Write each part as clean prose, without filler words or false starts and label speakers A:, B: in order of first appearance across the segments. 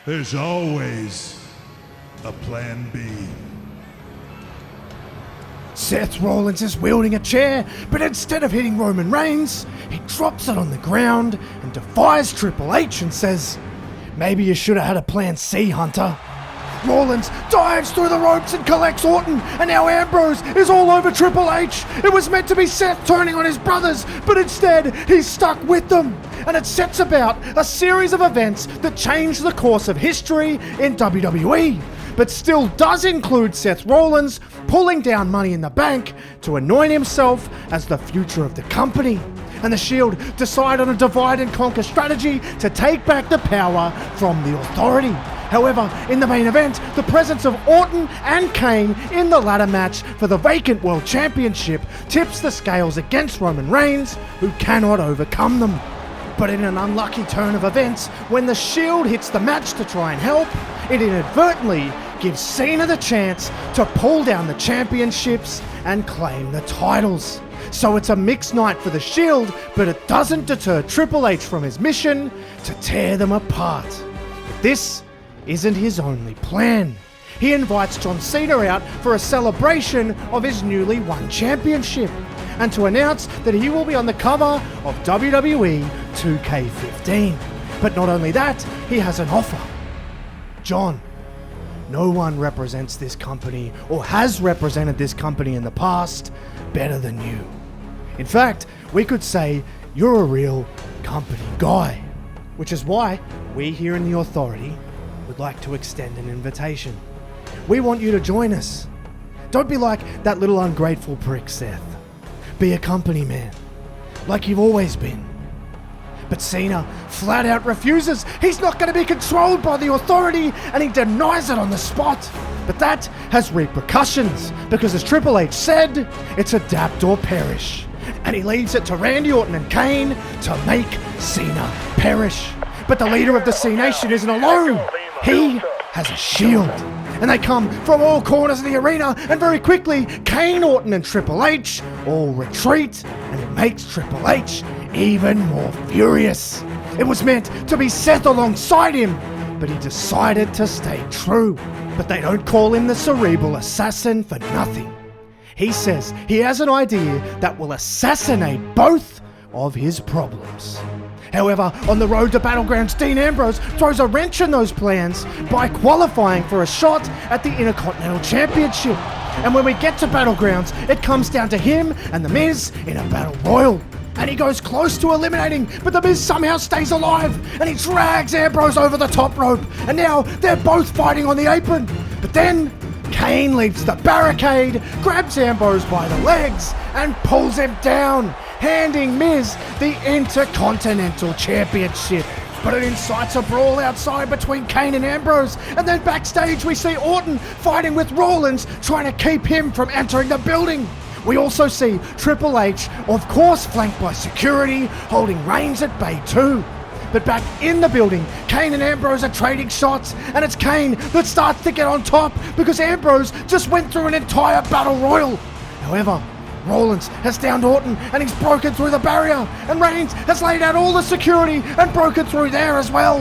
A: There's always a plan B.
B: Seth Rollins is wielding a chair, but instead of hitting Roman Reigns, he drops it on the ground and defies Triple H and says, "Maybe you should have had a plan C, Hunter." Rollins dives through the ropes and collects Orton, and now Ambrose is all over Triple H. It was meant to be Seth turning on his brothers, but instead he's stuck with them. And it sets about a series of events that change the course of history in WWE, but still does include Seth Rollins pulling down Money in the Bank to anoint himself as the future of the company. And the Shield decide on a divide and conquer strategy to take back the power from the Authority. However, in the main event, the presence of Orton and Kane in the ladder match for the vacant World Championship tips the scales against Roman Reigns, who cannot overcome them. But in an unlucky turn of events, when the Shield hits the match to try and help, it inadvertently gives Cena the chance to pull down the championships and claim the titles. So it's a mixed night for the Shield, but it doesn't deter Triple H from his mission to tear them apart. But this isn't his only plan. He invites John Cena out for a celebration of his newly won championship and to announce that he will be on the cover of WWE 2K15. But not only that, he has an offer. John, no one represents this company or has represented this company in the past better than you. In fact, we could say you're a real company guy, which is why we here in the Authority would like to extend an invitation. We want you to join us. Don't be like that little ungrateful prick, Seth. Be a company man, like you've always been. But Cena flat out refuses. He's not going to be controlled by the Authority, and he denies it on the spot. But that has repercussions, because as Triple H said, it's adapt or perish. And he leaves it to Randy Orton and Kane to make Cena perish. But the leader of the C Nation isn't alone. He has a shield. And they come from all corners of the arena, and very quickly, Kane, Orton and Triple H all retreat, and it makes Triple H even more furious. It was meant to be Seth alongside him, but he decided to stay true. But they don't call him the cerebral assassin for nothing. He says he has an idea that will assassinate both of his problems. However, on the road to Battlegrounds, Dean Ambrose throws a wrench in those plans by qualifying for a shot at the Intercontinental Championship. And when we get to Battlegrounds, it comes down to him and The Miz in a battle royal. And he goes close to eliminating, but The Miz somehow stays alive, and he drags Ambrose over the top rope, and now they're both fighting on the apron. But then Kane leaps the barricade, grabs Ambrose by the legs, and pulls him down, handing Miz the Intercontinental Championship. But it incites a brawl outside between Kane and Ambrose, and then backstage we see Orton fighting with Rollins, trying to keep him from entering the building. We also see Triple H, of course flanked by security, holding Reigns at bay too. But back in the building, Kane and Ambrose are trading shots, and it's Kane that starts to get on top because Ambrose just went through an entire battle royal. However, Rollins has downed Orton and he's broken through the barrier, and Reigns has laid out all the security and broken through there as well.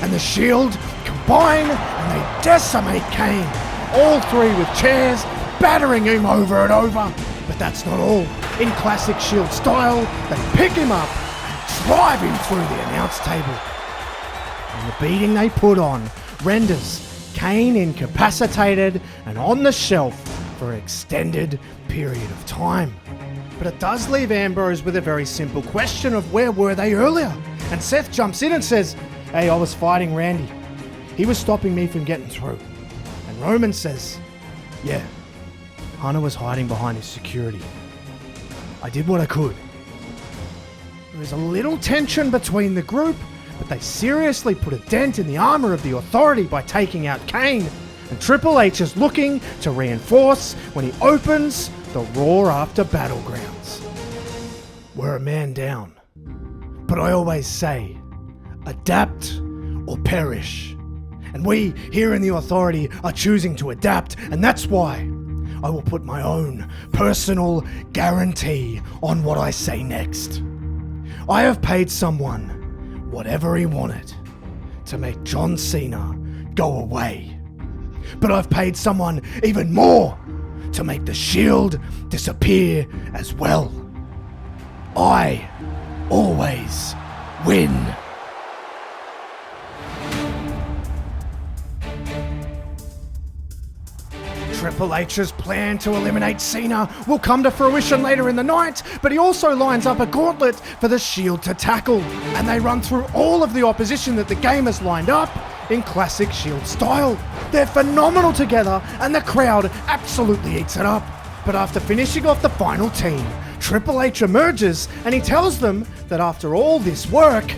B: And the Shield combine and they decimate Kane, all three with chairs, battering him over and over. But that's not all. In classic Shield style, they pick him up and drive him through the announce table. And the beating they put on renders Kane incapacitated and on the shelf for an extended period of time. But it does leave Ambrose with a very simple question of where were they earlier? And Seth jumps in and says, "Hey, I was fighting Randy. He was stopping me from getting through." And Roman says, "Yeah, Hunter was hiding behind his security. I did what I could." There is a little tension between the group, but they seriously put a dent in the armor of the Authority by taking out Kane. And Triple H is looking to reinforce when he opens the Raw after Battlegrounds. We're a man down. But I always say, adapt or perish. And we here in the Authority are choosing to adapt, and that's why I will put my own personal guarantee on what I say next. I have paid someone whatever he wanted to make John Cena go away. But I've paid someone even more to make the Shield disappear as well. I always win. Triple H's plan to eliminate Cena will come to fruition later in the night, but he also lines up a gauntlet for the Shield to tackle, and they run through all of the opposition that the game has lined up in classic Shield style. They're phenomenal together, and the crowd absolutely eats it up. But after finishing off the final team, Triple H emerges and he tells them that after all this work,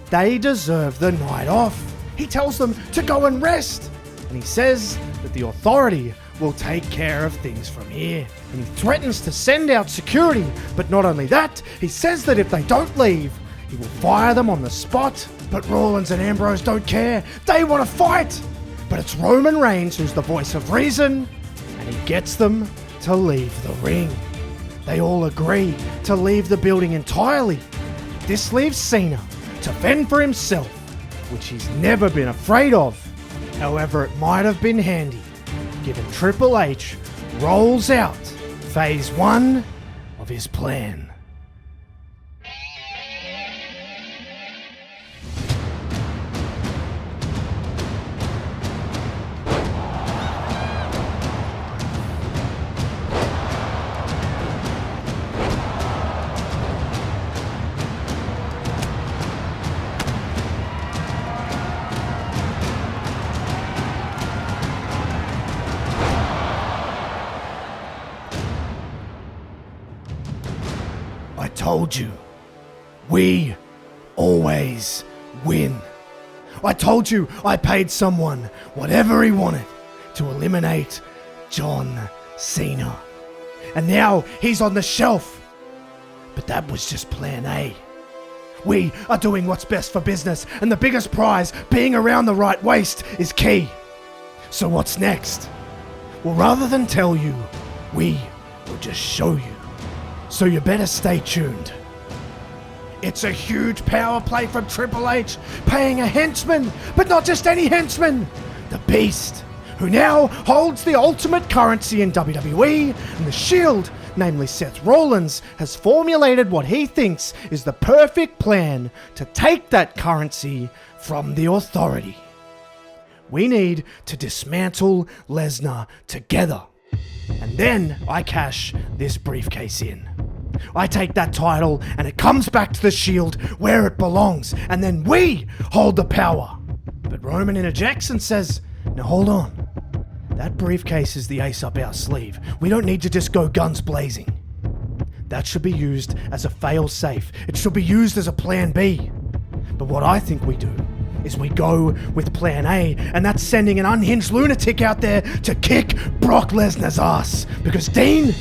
B: they deserve the night off. He tells them to go and rest, and he says that the Authority will take care of things from here. And he threatens to send out security, but not only that, he says that if they don't leave, he will fire them on the spot. But Rollins and Ambrose don't care. They want to fight. But it's Roman Reigns who's the voice of reason, and he gets them to leave the ring. They all agree to leave the building entirely. This leaves Cena to fend for himself, which he's never been afraid of. However, it might have been handy, given Triple H rolls out phase 1 of his plan. I told you, we always win. I told you I paid someone whatever he wanted to eliminate John Cena. And now he's on the shelf. But that was just plan A. We are doing what's best for business, and the biggest prize, being around the right waist, is key. So what's next? Well, rather than tell you, we will just show you. So you better stay tuned. It's a huge power play from Triple H, paying a henchman, but not just any henchman, the Beast, who now holds the ultimate currency in WWE, and the Shield, namely Seth Rollins, has formulated what he thinks is the perfect plan to take that currency from the Authority. We need to dismantle Lesnar together. And then I cash this briefcase in. I take that title and it comes back to the Shield where it belongs, and then we hold the power. But Roman interjects and says, now hold on. That briefcase is the ace up our sleeve. We don't need to just go guns blazing. That should be used as a fail-safe. It should be used as a plan B. But what I think we do is we go with plan A, and that's sending an unhinged lunatic out there to kick Brock Lesnar's ass. Because Dean,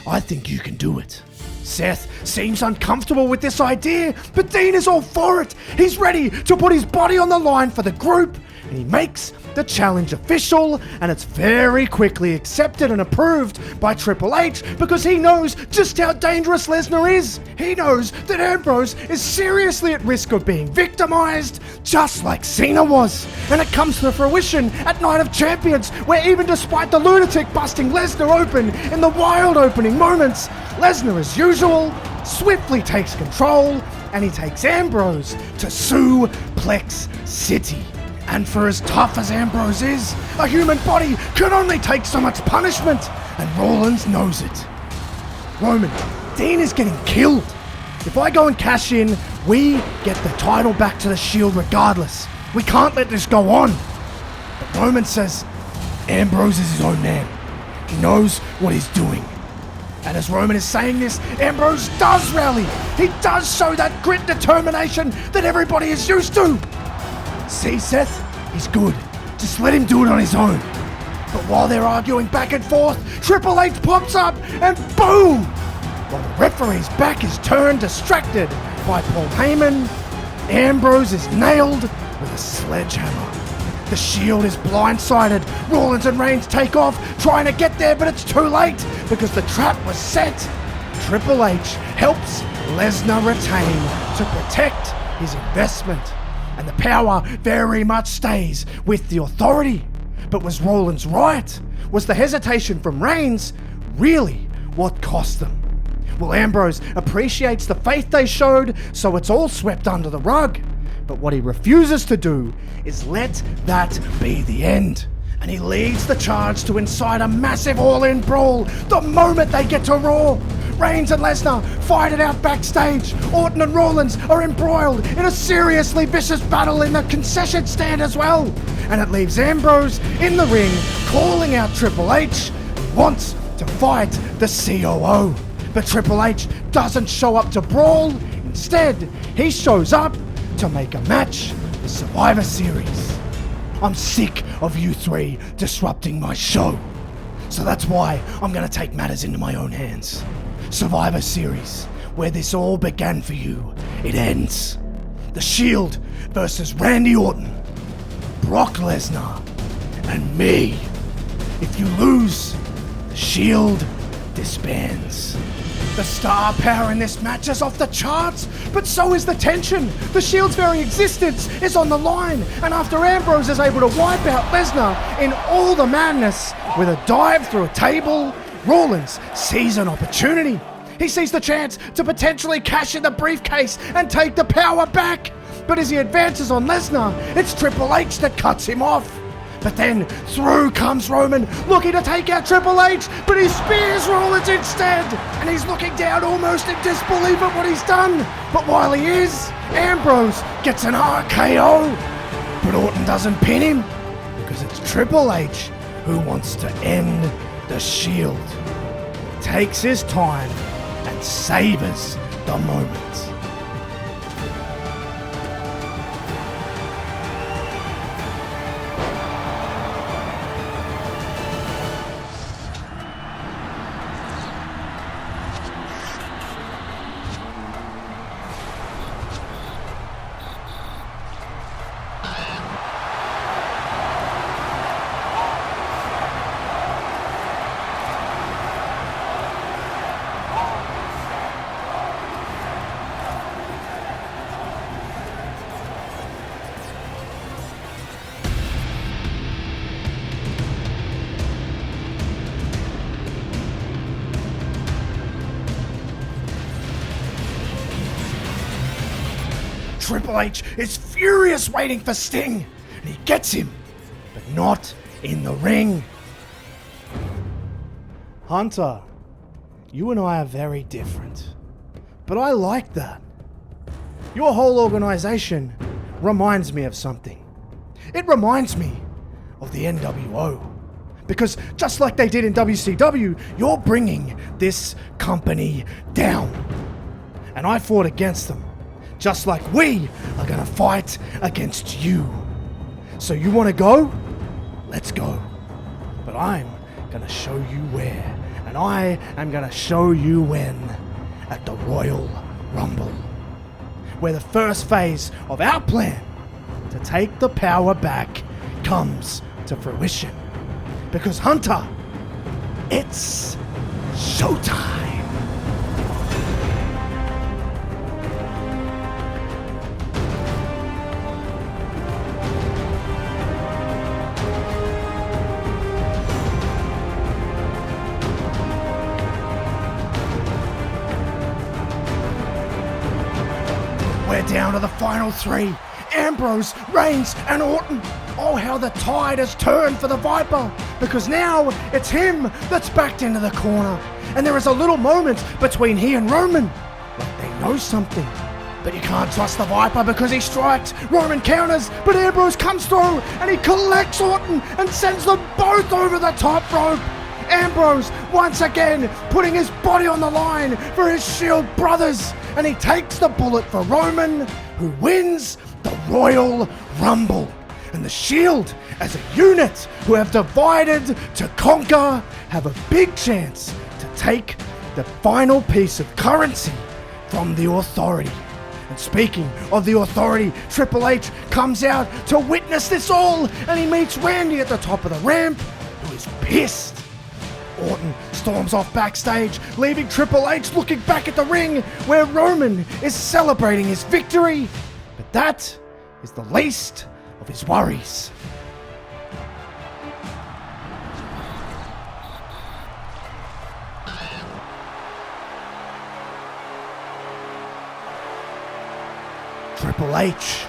B: I think you can do it. Seth seems uncomfortable with this idea, but Dean is all for it. He's ready to put his body on the line for the group, and he makes the challenge official, and it's very quickly accepted and approved by Triple H because he knows just how dangerous Lesnar is. He knows that Ambrose is seriously at risk of being victimized, just like Cena was. And it comes to fruition at Night of Champions, where even despite the lunatic busting Lesnar open in the wild opening moments, Lesnar, as usual, swiftly takes control, and he takes Ambrose to Suplex City. And for as tough as Ambrose is, a human body can only take so much punishment, and Rollins knows it. Roman, Dean is getting killed. If I go and cash in, we get the title back to the Shield regardless. We can't let this go on. But Roman says Ambrose is his own man. He knows what he's doing. And as Roman is saying this, Ambrose does rally. He does show that grit determination that everybody is used to. See, Seth? He's good. Just let him do it on his own. But while they're arguing back and forth, Triple H pops up and boom! While the referee's back is turned, distracted by Paul Heyman, Ambrose is nailed with a sledgehammer. The Shield is blindsided. Rollins and Reigns take off, trying to get there, but it's too late because the trap was set. Triple H helps Lesnar retain to protect his investment. And the power very much stays with the Authority. But was Rollins right? Was the hesitation from Reigns really what cost them? Well, Ambrose appreciates the faith they showed, so it's all swept under the rug. But what he refuses to do is let that be the end. And he leads the charge to incite a massive all-in brawl the moment they get to Raw. Reigns and Lesnar fight it out backstage. Orton and Rollins are embroiled in a seriously vicious battle in the concession stand as well. And it leaves Ambrose in the ring calling out Triple H, who wants to fight the COO. But Triple H doesn't show up to brawl. Instead, he shows up to make a match for Survivor Series. I'm sick of you three disrupting my show. So that's why I'm gonna take matters into my own hands. Survivor Series, where this all began for you, it ends. The Shield versus Randy Orton, Brock Lesnar, and me. If you lose, the Shield disbands. The star power in this match is off the charts, but so is the tension. The Shield's very existence is on the line, and after Ambrose is able to wipe out Lesnar in all the madness with a dive through a table, Rollins sees an opportunity. He sees the chance to potentially cash in the briefcase and take the power back. But as he advances on Lesnar, it's Triple H that cuts him off. But then through comes Roman, looking to take out Triple H, but he spears Rollins instead, and he's looking down almost in disbelief at what he's done. But while he is, Ambrose gets an RKO. But Orton doesn't pin him, because it's Triple H who wants to end the Shield. He takes his time and savors the moment. Triple H is furious waiting for Sting, and he gets him, but not in the ring. Hunter, you and I are very different, but I like that. Your whole organization reminds me of something. It reminds me of the NWO. Because just like they did in WCW, you're bringing this company down. And I fought against them. Just like we are gonna fight against you. So you wanna go? Let's go. But I'm gonna show you where. And I am gonna show you when. At the Royal Rumble. Where the first phase of our plan to take the power back comes to fruition. Because Hunter, it's showtime. We're down to the final three. Ambrose, Reigns, and Orton. Oh, how the tide has turned for the Viper. Because now it's him that's backed into the corner. And there is a little moment between he and Roman. Like they know something. But you can't trust the Viper because he strikes. Roman counters, but Ambrose comes through and he collects Orton and sends them both over the top rope. Ambrose, once again, putting his body on the line for his Shield brothers. And he takes the bullet for Roman, who wins the Royal Rumble. And the Shield, as a unit who have divided to conquer, have a big chance to take the final piece of currency from the Authority. And speaking of the Authority, Triple H comes out to witness this all, and he meets Randy at the top of the ramp, who is pissed. Orton storms off backstage, leaving Triple H looking back at the ring where Roman is celebrating his victory. But that is the least of his worries. Triple H,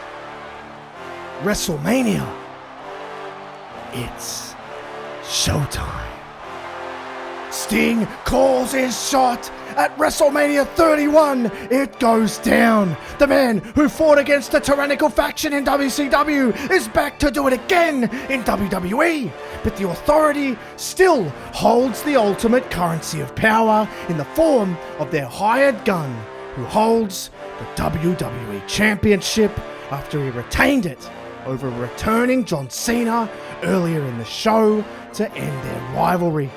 B: WrestleMania, it's showtime. Sting calls his shot at WrestleMania 31. It goes down. The man who fought against the tyrannical faction in WCW is back to do it again in WWE. But the Authority still holds the ultimate currency of power in the form of their hired gun, who holds the WWE Championship after he retained it over returning John Cena earlier in the show to end their rivalry.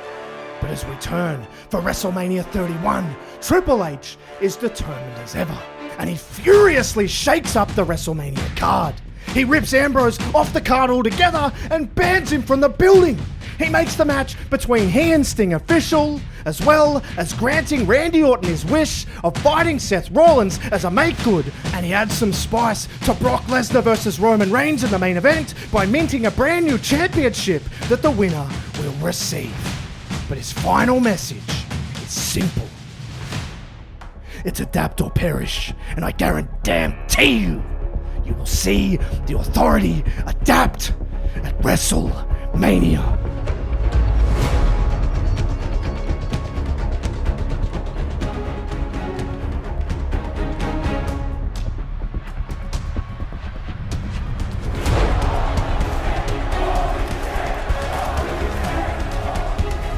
B: But as we turn for WrestleMania 31, Triple H is determined as ever, and he furiously shakes up the WrestleMania card. He rips Ambrose off the card altogether and bans him from the building. He makes the match between he and Sting official, as well as granting Randy Orton his wish of fighting Seth Rollins as a make-good, and he adds some spice to Brock Lesnar versus Roman Reigns in the main event by minting a brand new championship that the winner will receive. But his final message is simple. It's adapt or perish, and I guarantee you, you will see the Authority adapt at WrestleMania.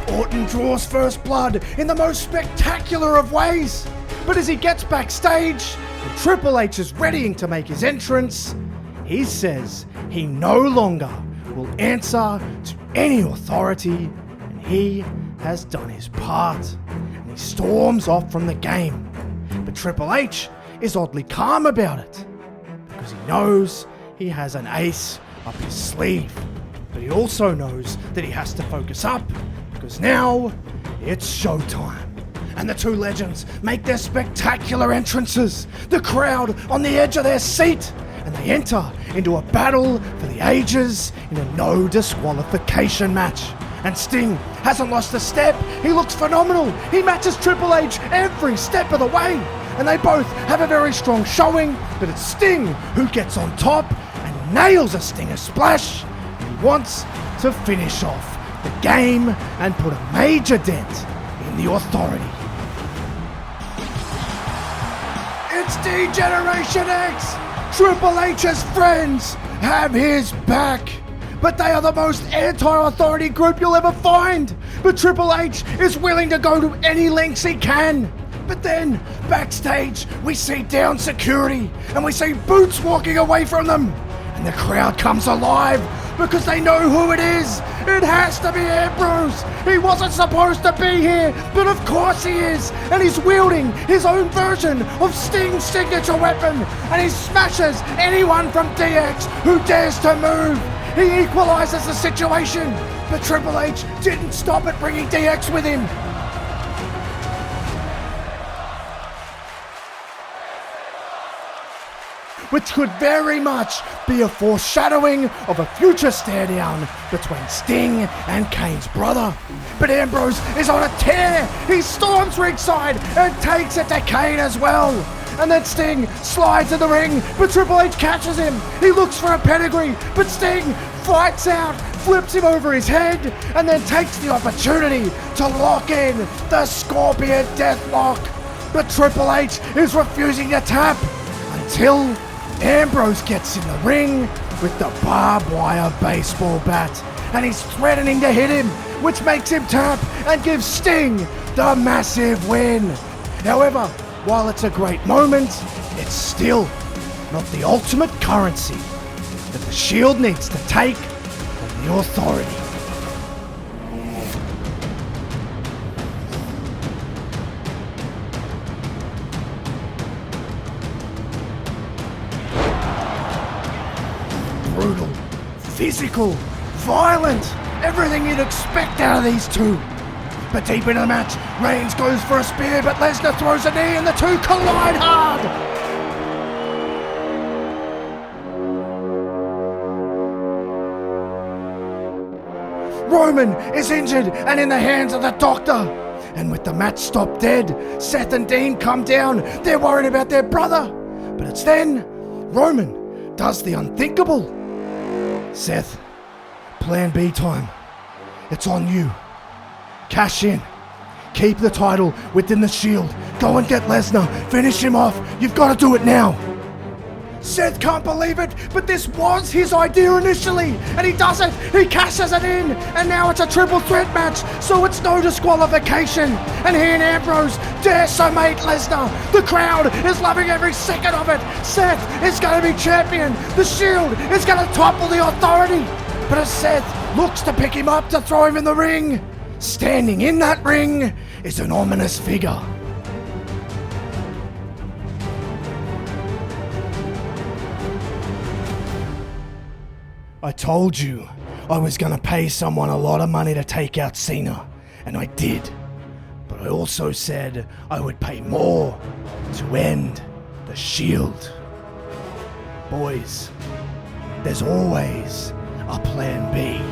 B: Orton draws first blood in the most spectacular of ways, but as he gets backstage and Triple H is readying to make his entrance, he says he no longer will answer to any authority and he has done his part, and he storms off from the game. But Triple H is oddly calm about it because he knows he has an ace up his sleeve, but he also knows that he has to focus up because now it's showtime. And the two legends make their spectacular entrances, the crowd on the edge of their seat, and they enter into a battle for the ages in a no disqualification match. And Sting hasn't lost a step. He looks phenomenal. He matches Triple H every step of the way. And they both have a very strong showing, but it's Sting who gets on top and nails a Stinger splash. And he wants to finish off the game and put a major dent in the Authority. It's D-Generation X! Triple H's friends have his back, but they are the most anti-authority group you'll ever find. But Triple H is willing to go to any lengths he can. But then, backstage, we see down security, and we see Boots walking away from them. And the crowd comes alive, because they know who it is. It has to be Ambrose. He wasn't supposed to be here, but of course he is. And he's wielding his own version of Sting's signature weapon. And he smashes anyone from DX who dares to move. He equalizes the situation. But Triple H didn't stop at bringing DX with him. Which could very much be a foreshadowing of a future stare-down between Sting and Kane's brother. But Ambrose is on a tear. He storms ringside and takes it to Kane as well. And then Sting slides in the ring, but Triple H catches him. He looks for a pedigree, but Sting fights out, flips him over his head, and then takes the opportunity to lock in the Scorpion Deathlock. But Triple H is refusing to tap until Ambrose gets in the ring with the barbed wire baseball bat, and he's threatening to hit him, which makes him tap and gives Sting the massive win. However, while it's a great moment, it's still not the ultimate currency that the Shield needs to take from the Authority. Brutal, physical, violent, everything you'd expect out of these two. But deep into the match, Reigns goes for a spear, but Lesnar throws a knee and the two collide hard. Roman is injured and in the hands of the doctor. And with the match stopped dead, Seth and Dean come down. They're worried about their brother. But it's then Roman does the unthinkable. Seth, plan B time. It's on you. Cash in. Keep the title within the Shield. Go and get Lesnar. Finish him off. You've got to do it now. Seth can't believe it, but this was his idea initially, and he does it. He cashes it in, and now it's a triple threat match, so it's no disqualification. And he and Ambrose decimate Lesnar. The crowd is loving every second of it. Seth is going to be champion. The Shield is going to topple the Authority. But as Seth looks to pick him up to throw him in the ring, standing in that ring is an ominous figure. I told you I was going to pay someone a lot of money to take out Cena, and I did. But I also said I would pay more to end the Shield. Boys, there's always a plan B.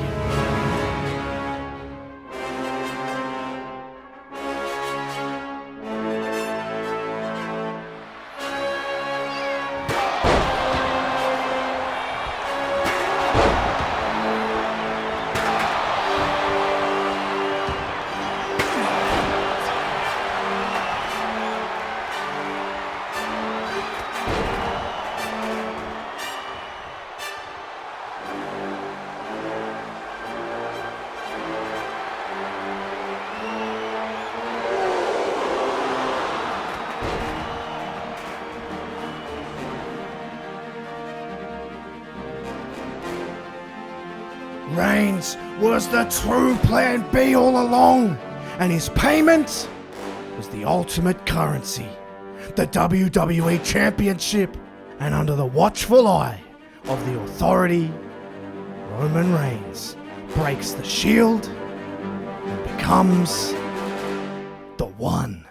B: Reigns was the true plan B all along, and his payment was the ultimate currency, the WWE Championship, and under the watchful eye of the Authority, Roman Reigns breaks the Shield and becomes the One.